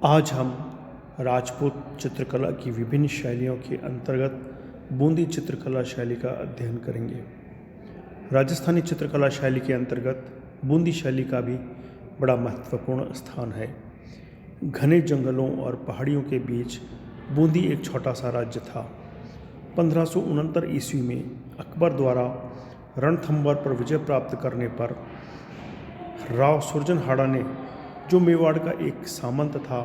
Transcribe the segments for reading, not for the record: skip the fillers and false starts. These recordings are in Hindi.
आज हम राजपूत चित्रकला की विभिन्न शैलियों के अंतर्गत बूंदी चित्रकला शैली का अध्ययन करेंगे। राजस्थानी चित्रकला शैली के अंतर्गत बूंदी शैली का भी बड़ा महत्वपूर्ण स्थान है। घने जंगलों और पहाड़ियों के बीच बूंदी एक छोटा सा राज्य था। 1569 ईस्वी में अकबर द्वारा रणथंभौर पर विजय प्राप्त करने पर राव सुरजनहाड़ा ने, जो मेवाड़ का एक सामंत था,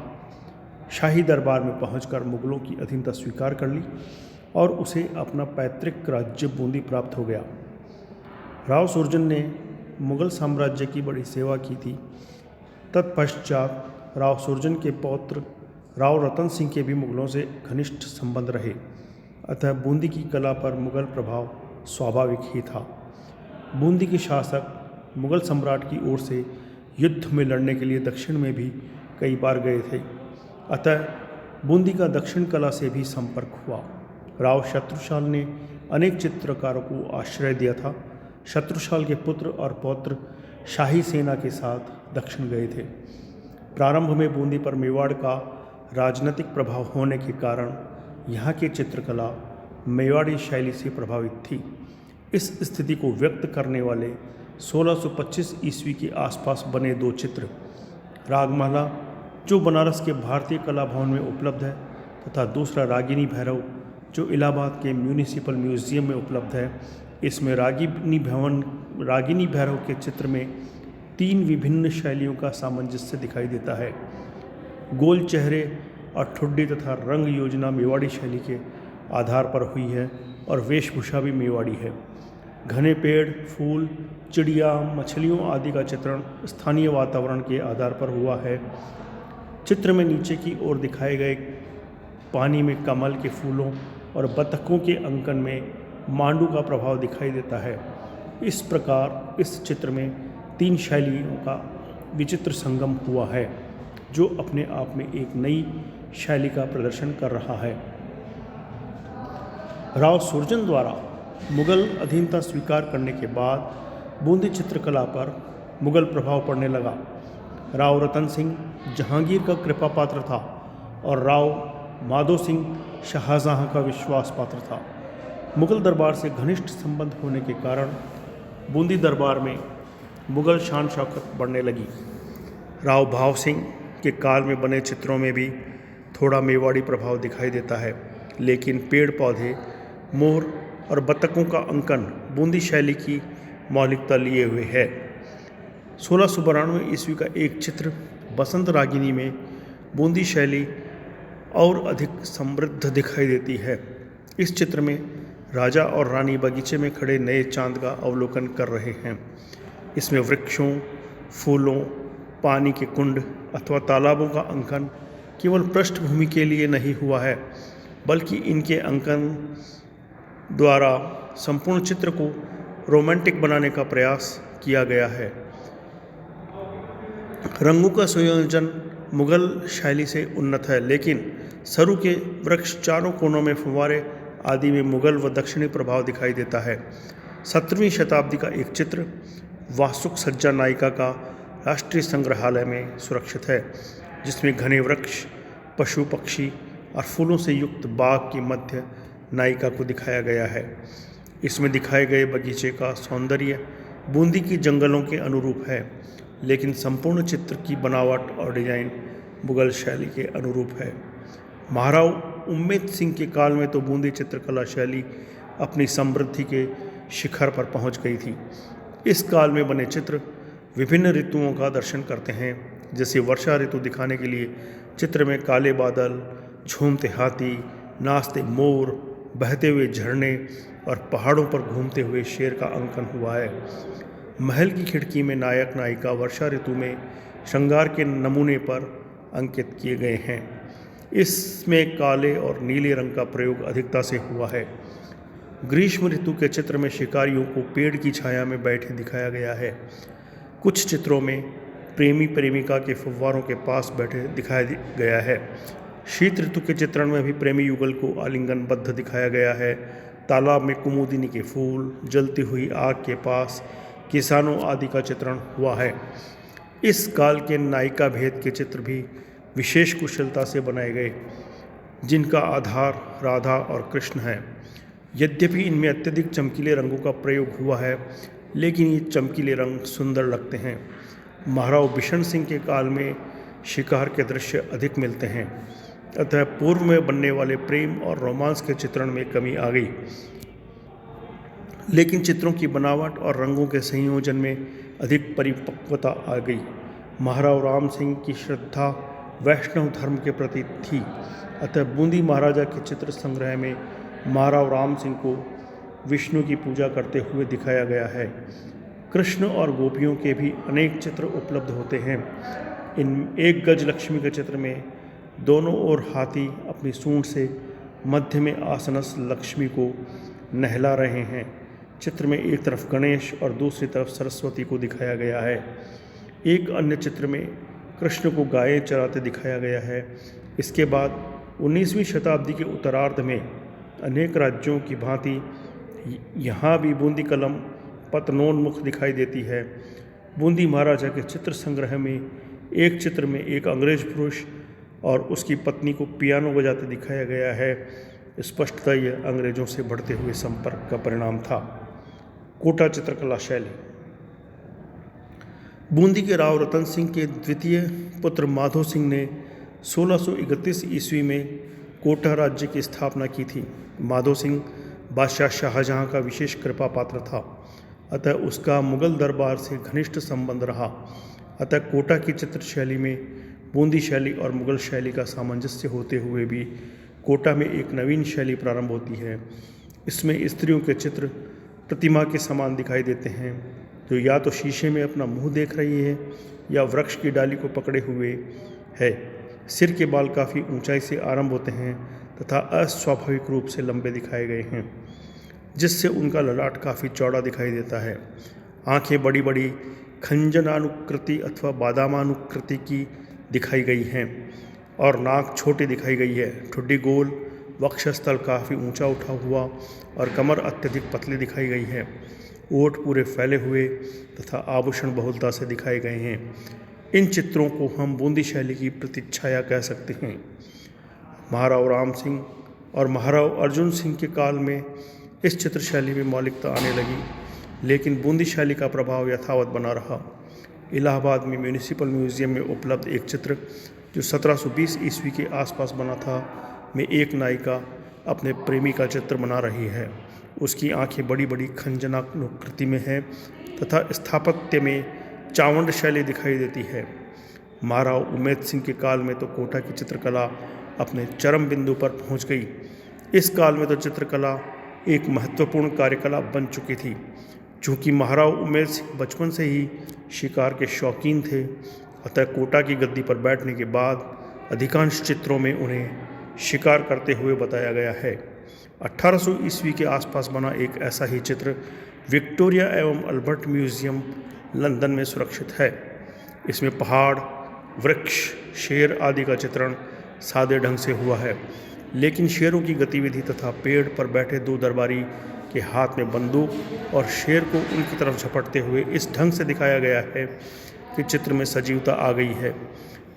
शाही दरबार में पहुंचकर मुगलों की अधीनता स्वीकार कर ली और उसे अपना पैतृक राज्य बूंदी प्राप्त हो गया। राव सुरजन ने मुगल साम्राज्य की बड़ी सेवा की थी। तत्पश्चात राव सुरजन के पौत्र राव रतन सिंह के भी मुगलों से घनिष्ठ संबंध रहे, अतः बूंदी की कला पर मुगल प्रभाव स्वाभाविक ही था। बूंदी के शासक मुगल सम्राट की ओर से युद्ध में लड़ने के लिए दक्षिण में भी कई बार गए थे, अतः बूंदी का दक्षिण कला से भी संपर्क हुआ। राव शत्रुशाल ने अनेक चित्रकारों को आश्रय दिया था। शत्रुशाल के पुत्र और पौत्र शाही सेना के साथ दक्षिण गए थे। प्रारंभ में बूंदी पर मेवाड़ का राजनीतिक प्रभाव होने के कारण यहाँ की चित्रकला मेवाड़ी शैली से प्रभावित थी। इस स्थिति को व्यक्त करने वाले 1625 ईस्वी के आसपास बने दो चित्र, रागमाला जो बनारस के भारतीय कला भवन में उपलब्ध है तथा दूसरा रागिनी भैरव जो इलाहाबाद के म्यूनिसिपल म्यूजियम में उपलब्ध है। इसमें रागिनी भैरव के चित्र में तीन विभिन्न शैलियों का सामंजस्य दिखाई देता है। गोल चेहरे और ठुड्डी तथा रंग योजना मेवाड़ी शैली के आधार पर हुई है और वेशभूषा भी मेवाड़ी है। घने पेड़, फूल, चिड़िया, मछलियों आदि का चित्रण स्थानीय वातावरण के आधार पर हुआ है। चित्र में नीचे की ओर दिखाए गए पानी में कमल के फूलों और बतखों के अंकन में मांडू का प्रभाव दिखाई देता है। इस प्रकार इस चित्र में तीन शैलियों का विचित्र संगम हुआ है, जो अपने आप में एक नई शैली का प्रदर्शन कर रहा है। राव सुरजन द्वारा मुगल अधीनता स्वीकार करने के बाद बूंदी चित्रकला पर मुगल प्रभाव पड़ने लगा। राव रतन सिंह जहांगीर का कृपा पात्र था और राव माधो सिंह शाहजहां का विश्वास पात्र था। मुगल दरबार से घनिष्ठ संबंध होने के कारण बूंदी दरबार में मुगल शान शौकत बढ़ने लगी। राव भाव सिंह के काल में बने चित्रों में भी थोड़ा मेवाड़ी प्रभाव दिखाई देता है, लेकिन पेड़ पौधे, मोर और बतखों का अंकन बूंदी शैली की मौलिकता लिए हुए है। 1692 ईस्वी का एक चित्र बसंत रागिनी में बूंदी शैली और अधिक समृद्ध दिखाई देती है। इस चित्र में राजा और रानी बगीचे में खड़े नए चांद का अवलोकन कर रहे हैं। इसमें वृक्षों, फूलों, पानी के कुंड अथवा तालाबों का अंकन केवल पृष्ठभूमि के लिए नहीं हुआ है, बल्कि इनके अंकन द्वारा संपूर्ण चित्र को रोमांटिक बनाने का प्रयास किया गया है। रंगों का संयोजन मुगल शैली से उन्नत है, लेकिन सरू के वृक्ष, चारों कोनों में फुव्वारे आदि में मुगल व दक्षिणी प्रभाव दिखाई देता है। 17वीं शताब्दी का एक चित्र वास्तुक सज्जा नायिका का राष्ट्रीय संग्रहालय में सुरक्षित है, जिसमें घने वृक्ष, पशु पक्षी और फूलों से युक्त बाग की मध्य नायिका को दिखाया गया है। इसमें दिखाए गए बगीचे का सौंदर्य बूंदी की जंगलों के अनुरूप है, लेकिन संपूर्ण चित्र की बनावट और डिजाइन मुगल शैली के अनुरूप है। महाराव उम्मेद सिंह के काल में तो बूंदी चित्रकला शैली अपनी समृद्धि के शिखर पर पहुंच गई थी। इस काल में बने चित्र विभिन्न ऋतुओं का दर्शन करते हैं। जैसे वर्षा ऋतु दिखाने के लिए चित्र में काले बादल, झूमते हाथी, नाचते मोर, बहते हुए झरने और पहाड़ों पर घूमते हुए शेर का अंकन हुआ है। महल की खिड़की में नायक नायिका वर्षा ऋतु में श्रृंगार के नमूने पर अंकित किए गए हैं। इसमें काले और नीले रंग का प्रयोग अधिकता से हुआ है। ग्रीष्म ऋतु के चित्र में शिकारियों को पेड़ की छाया में बैठे दिखाया गया है। कुछ चित्रों में प्रेमी प्रेमिका के फव्वारों के पास बैठे दिखाया गया है। शीत ऋतु के चित्रण में भी प्रेमी युगल को आलिंगनबद्ध दिखाया गया है। तालाब में कुमुदिनी के फूल, जलती हुई आग के पास किसानों आदि का चित्रण हुआ है। इस काल के नायिका भेद के चित्र भी विशेष कुशलता से बनाए गए, जिनका आधार राधा और कृष्ण है। यद्यपि इनमें अत्यधिक चमकीले रंगों का प्रयोग हुआ है, लेकिन ये चमकीले रंग सुंदर लगते हैं। महाराव बिशन सिंह के काल में शिकार के दृश्य अधिक मिलते हैं, अतः पूर्व में बनने वाले प्रेम और रोमांस के चित्रण में कमी आ गई, लेकिन चित्रों की बनावट और रंगों के संयोजन में अधिक परिपक्वता आ गई। महाराव राम सिंह की श्रद्धा वैष्णव धर्म के प्रति थी, अतः बूंदी महाराजा के चित्र संग्रह में महाराव राम सिंह को विष्णु की पूजा करते हुए दिखाया गया है। कृष्ण और गोपियों के भी अनेक चित्र उपलब्ध होते हैं। इन एक गज लक्ष्मी के चित्र में दोनों ओर हाथी अपनी सूंड से मध्य में आसनस्थ लक्ष्मी को नहला रहे हैं। चित्र में एक तरफ गणेश और दूसरी तरफ सरस्वती को दिखाया गया है। एक अन्य चित्र में कृष्ण को गायें चराते दिखाया गया है। इसके बाद 19वीं शताब्दी के उत्तरार्ध में अनेक राज्यों की भांति यहाँ भी बूंदी कलम पतनोन्मुख दिखाई देती है। बूंदी महाराजा के चित्र संग्रह में एक चित्र में एक अंग्रेज पुरुष और उसकी पत्नी को पियानो बजाते दिखाया गया है। स्पष्टतः यह अंग्रेजों से बढ़ते हुए संपर्क का परिणाम था। कोटा चित्रकला शैली। बूंदी के राव रतन सिंह के द्वितीय पुत्र माधो सिंह ने 1631 ईस्वी में कोटा राज्य की स्थापना की थी। माधो सिंह बादशाह शाहजहां का विशेष कृपा पात्र था, अतः उसका मुगल दरबार से घनिष्ठ संबंध रहा। अतः कोटा की चित्रशैली में बूंदी शैली और मुगल शैली का सामंजस्य होते हुए भी कोटा में एक नवीन शैली प्रारंभ होती है। इसमें स्त्रियों के चित्र प्रतिमा के समान दिखाई देते हैं, जो या तो शीशे में अपना मुंह देख रही है या वृक्ष की डाली को पकड़े हुए है। सिर के बाल काफ़ी ऊंचाई से आरंभ होते हैं तथा अस्वाभाविक रूप से लंबे दिखाए गए हैं, जिससे उनका ललाट काफ़ी चौड़ा दिखाई देता है। आंखें बड़ी बड़ी खंजनानुकृति अथवा बादामानुकृति की दिखाई गई हैं और नाक छोटी दिखाई गई है। ठुड्डी गोल, वक्षस्थल काफ़ी ऊंचा उठा हुआ और कमर अत्यधिक पतली दिखाई गई है। ओठ पूरे फैले हुए तथा आभूषण बहुलता से दिखाए गए हैं। इन चित्रों को हम बूंदी शैली की प्रतिच्छाया कह सकते हैं। महाराव राम सिंह और महाराव अर्जुन सिंह के काल में इस चित्र शैली में मौलिकता आने लगी, लेकिन बूंदी शैली का प्रभाव यथावत बना रहा। इलाहाबाद में म्यूनिसिपल म्यूजियम में उपलब्ध एक चित्र जो 1720 ईस्वी के आसपास बना था, में एक नायिका अपने प्रेमी का चित्र बना रही है। उसकी आंखें बड़ी बड़ी खंजनाकृति में हैं तथा स्थापत्य में चावंड शैली दिखाई देती है। महाराव उमेद सिंह के काल में तो कोटा की चित्रकला अपने चरम बिंदु पर पहुंच गई। इस काल में तो चित्रकला एक महत्वपूर्ण कार्यकलाप बन चुकी थी। चूँकि महाराव उमेद सिंह बचपन से ही शिकार के शौकीन थे, अतः कोटा की गद्दी पर बैठने के बाद अधिकांश चित्रों में उन्हें शिकार करते हुए बताया गया है। 1800 ईस्वी के आसपास बना एक ऐसा ही चित्र विक्टोरिया एवं अल्बर्ट म्यूजियम लंदन में सुरक्षित है। इसमें पहाड़, वृक्ष, शेर आदि का चित्रण सादे ढंग से हुआ है, लेकिन शेरों की गतिविधि तथा पेड़ पर बैठे दो दरबारी के हाथ में बंदूक और शेर को उनकी तरफ झपटते हुए इस ढंग से दिखाया गया है कि चित्र में सजीवता आ गई है।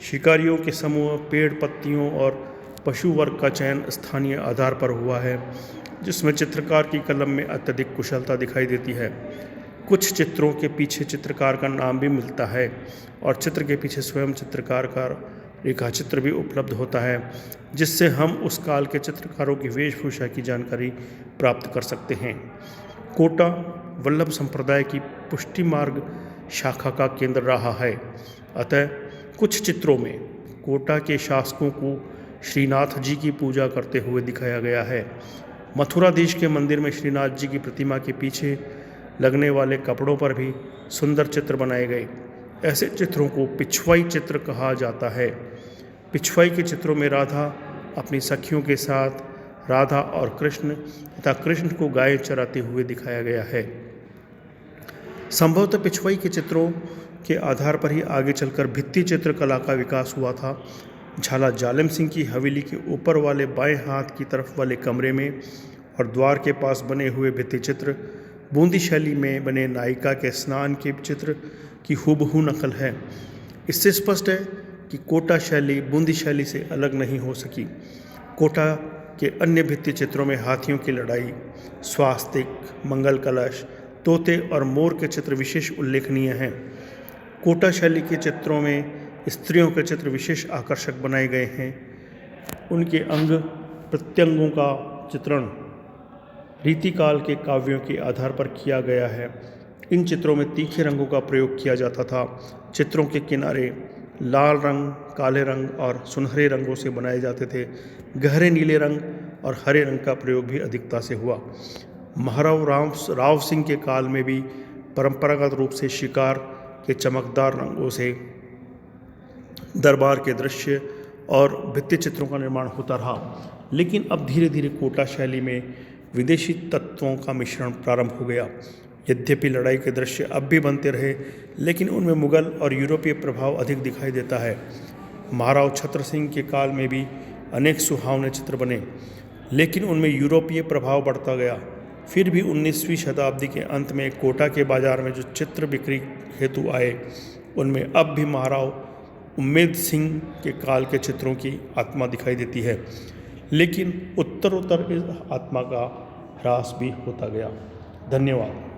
शिकारियों के समूह, पेड़, पत्तियों और पशु वर्ग का चयन स्थानीय आधार पर हुआ है, जिसमें चित्रकार की कलम में अत्यधिक कुशलता दिखाई देती है। कुछ चित्रों के पीछे चित्रकार का नाम भी मिलता है और चित्र के पीछे स्वयं चित्रकार का रेखाचित्र भी उपलब्ध होता है, जिससे हम उस काल के चित्रकारों की वेशभूषा की जानकारी प्राप्त कर सकते हैं। कोटा वल्लभ संप्रदाय की पुष्टि मार्ग शाखा का केंद्र रहा है, अतः कुछ चित्रों में कोटा के शासकों को श्रीनाथ जी की पूजा करते हुए दिखाया गया है। मथुराधीश के मंदिर में श्रीनाथ जी की प्रतिमा के पीछे लगने वाले कपड़ों पर भी सुंदर चित्र बनाए गए। ऐसे चित्रों को पिछवाई चित्र कहा जाता है। पिछवाई के चित्रों में राधा अपनी सखियों के साथ, राधा और कृष्ण तथा कृष्ण को गाय चराते हुए दिखाया गया है। संभवतः पिछवाई के चित्रों के आधार पर ही आगे चलकर भित्ति चित्रकला का विकास हुआ था। झाला जालिम सिंह की हवेली के ऊपर वाले बाएं हाथ की तरफ वाले कमरे में और द्वार के पास बने हुए भित्ति चित्र बूंदी शैली में बने नायिका के स्नान के चित्र की हूबहू नकल है। इससे स्पष्ट है कि कोटा शैली बूंदी शैली से अलग नहीं हो सकी। कोटा के अन्य भित्ति चित्रों में हाथियों की लड़ाई, स्वास्तिक, मंगल कलश, तोते और मोर के चित्र विशेष उल्लेखनीय हैं। कोटा शैली के चित्रों में स्त्रियों के चित्र विशेष आकर्षक बनाए गए हैं। उनके अंग प्रत्यंगों का चित्रण रीतिकाल के काव्यों के आधार पर किया गया है। इन चित्रों में तीखे रंगों का प्रयोग किया जाता था। चित्रों के किनारे लाल रंग, काले रंग और सुनहरे रंगों से बनाए जाते थे। गहरे नीले रंग और हरे रंग का प्रयोग भी अधिकता से हुआ। महाराव राव सिंह के काल में भी परंपरागत रूप से शिकार के चमकदार रंगों से दरबार के दृश्य और भित्ति चित्रों का निर्माण होता रहा। लेकिन अब धीरे धीरे कोटा शैली में विदेशी तत्वों का मिश्रण प्रारंभ हो गया। यद्यपि लड़ाई के दृश्य अब भी बनते रहे, लेकिन उनमें मुगल और यूरोपीय प्रभाव अधिक दिखाई देता है। महाराव छत्र सिंह के काल में भी अनेक सुहावने चित्र बने, लेकिन उनमें यूरोपीय प्रभाव बढ़ता गया। फिर भी 19वीं शताब्दी के अंत में कोटा के बाजार में जो चित्र बिक्री हेतु आए, उनमें अब भी महाराव उम्मेद सिंह के काल के चित्रों की आत्मा दिखाई देती है, लेकिन उत्तरोत्तर इस आत्मा का ह्रास भी होता गया। धन्यवाद।